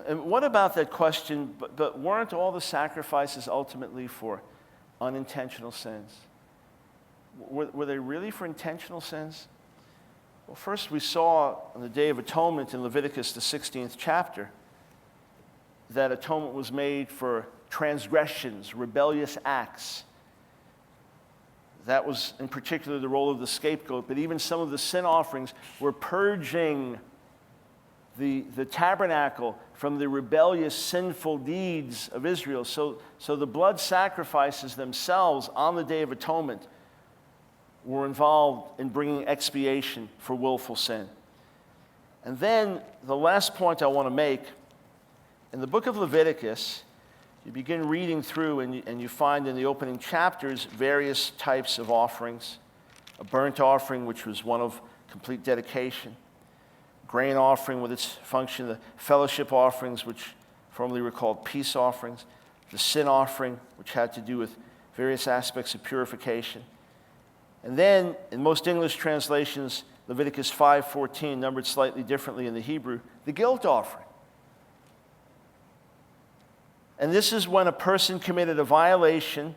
And what about that question, but weren't all the sacrifices ultimately for unintentional sins? Were they really for intentional sins? Well, first we saw on the Day of Atonement in Leviticus, the 16th chapter, that atonement was made for transgressions, rebellious acts. That was in particular the role of the scapegoat, but even some of the sin offerings were purging the tabernacle from the rebellious, sinful deeds of Israel. So the blood sacrifices themselves on the Day of Atonement were involved in bringing expiation for willful sin. And then the last point I want to make, in the book of Leviticus, you begin reading through and you find in the opening chapters various types of offerings. A burnt offering, which was one of complete dedication. Grain offering with its function, the fellowship offerings, which formerly were called peace offerings. The sin offering, which had to do with various aspects of purification. And then, in most English translations, Leviticus 5:14, numbered slightly differently in the Hebrew, the guilt offering. And this is when a person committed a violation,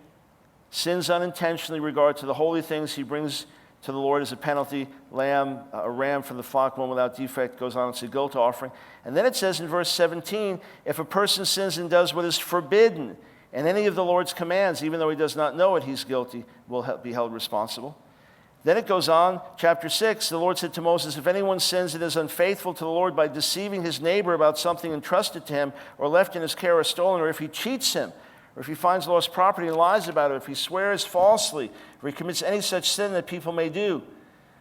sins unintentionally in regard to the holy things he brings to the Lord as a penalty, a ram from the flock, one without defect, goes on, it's a guilt offering. And then it says in verse 17, if a person sins and does what is forbidden, and any of the Lord's commands, even though he does not know it, he's guilty, will be held responsible. Then it goes on, chapter 6, the Lord said to Moses, if anyone sins and is unfaithful to the Lord by deceiving his neighbor about something entrusted to him, or left in his care or stolen, or if he cheats him, or if he finds lost property and lies about it, if he swears falsely, or he commits any such sin that people may do,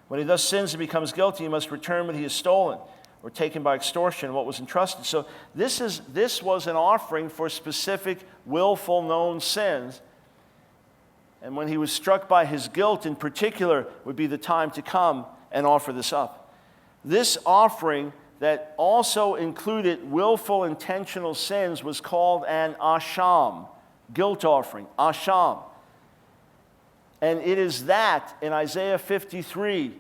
when he thus sins and becomes guilty, he must return what he has stolen, or taken by extortion what was entrusted. So this was an offering for specific, willful, known sins. And when he was struck by his guilt in particular, would be the time to come and offer this up. This offering that also included willful, intentional sins was called an asham, guilt offering, asham. And it is that in Isaiah 53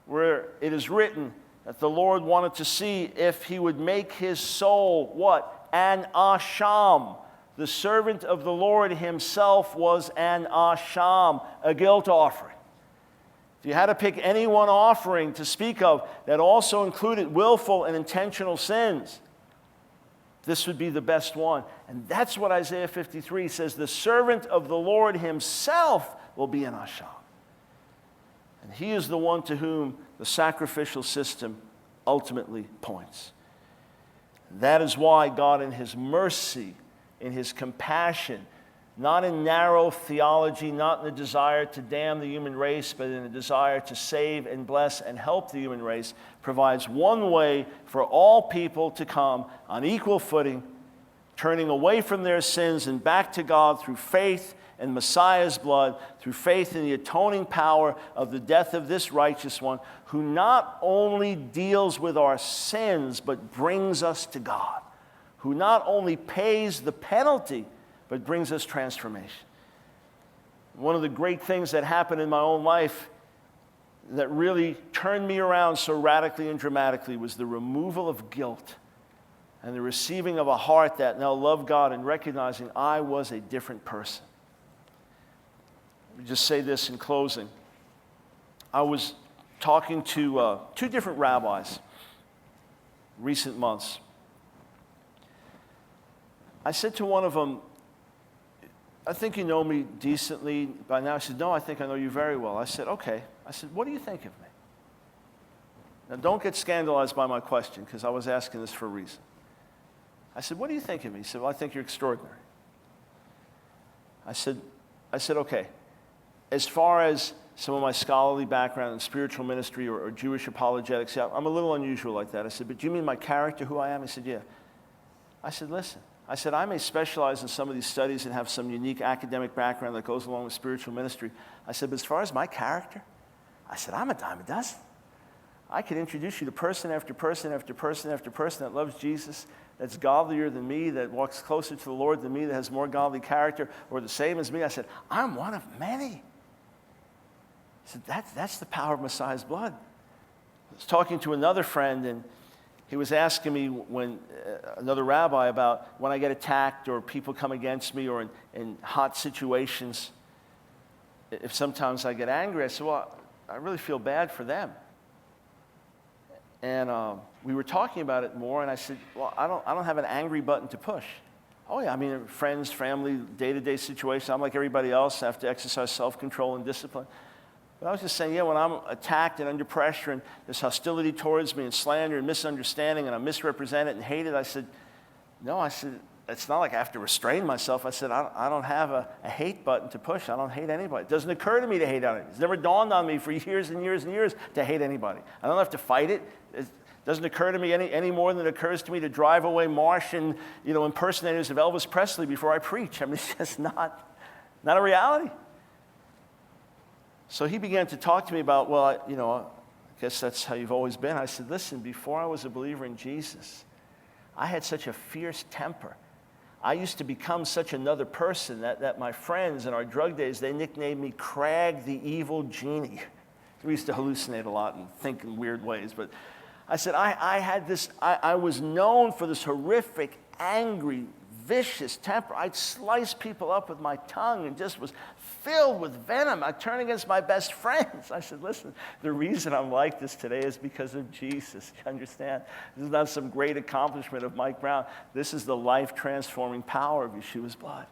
where it is written that the Lord wanted to see if he would make his soul, what? An asham. The servant of the Lord himself was an asham, a guilt offering. If you had to pick any one offering to speak of that also included willful and intentional sins, this would be the best one. And that's what Isaiah 53 says, the servant of the Lord himself will be an asham. And he is the one to whom the sacrificial system ultimately points. That is why God in his mercy, in his compassion, not in narrow theology, not in the desire to damn the human race, but in a desire to save and bless and help the human race, provides one way for all people to come on equal footing, turning away from their sins and back to God through faith in Messiah's blood, through faith in the atoning power of the death of this righteous one, who not only deals with our sins, but brings us to God, who not only pays the penalty, but brings us transformation. One of the great things that happened in my own life that really turned me around so radically and dramatically was the removal of guilt and the receiving of a heart that now loved God and recognizing I was a different person. Let me just say this in closing. I was talking to two different rabbis recent months. I said to one of them, I think you know me decently by now. I said, no, I think I know you very well. I said, okay. I said, what do you think of me? Now, don't get scandalized by my question, because I was asking this for a reason. I said, what do you think of me? He said, well, I think you're extraordinary. I said, okay. As far as some of my scholarly background in spiritual ministry or Jewish apologetics, yeah, I'm a little unusual like that. I said, but do you mean my character, who I am? He said, yeah. I said, listen. I said, I may specialize in some of these studies and have some unique academic background that goes along with spiritual ministry. I said, but as far as my character, I said, I'm a dime a dozen. I could introduce you to person after person after person after person that loves Jesus, that's godlier than me, that walks closer to the Lord than me, that has more godly character, or the same as me. I said, I'm one of many. I said, that's the power of Messiah's blood. I was talking to another friend, and he was asking me when another rabbi about when I get attacked or people come against me or in hot situations, if sometimes I get angry. I said, well, I really feel bad for them. And we were talking about it more, and I said, well, I don't have an angry button to push. Oh yeah, I mean, friends, family, day-to-day situation, I'm like everybody else. I have to exercise self-control and discipline. But I was just saying, yeah, when I'm attacked and under pressure and there's hostility towards me and slander and misunderstanding and I'm misrepresented and hated, I said, it's not like I have to restrain myself. I said, I don't have a hate button to push. I don't hate anybody. It doesn't occur to me to hate anybody. It's never dawned on me for years and years and years to hate anybody. I don't have to fight it. It doesn't occur to me any more than it occurs to me to drive away Martian, impersonators of Elvis Presley before I preach. I mean, it's just not a reality. So he began to talk to me about, well, I guess that's how you've always been. I said, listen, before I was a believer in Jesus, I had such a fierce temper. I used to become such another person that my friends in our drug days, they nicknamed me Crag the Evil Genie. We used to hallucinate a lot and think in weird ways. But I said, I was known for this horrific, angry, vicious temper. I'd slice people up with my tongue and just was filled with venom. I'd turn against my best friends. I said, listen, the reason I'm like this today is because of Jesus. You understand? This is not some great accomplishment of Mike Brown. This is the life-transforming power of Yeshua's blood.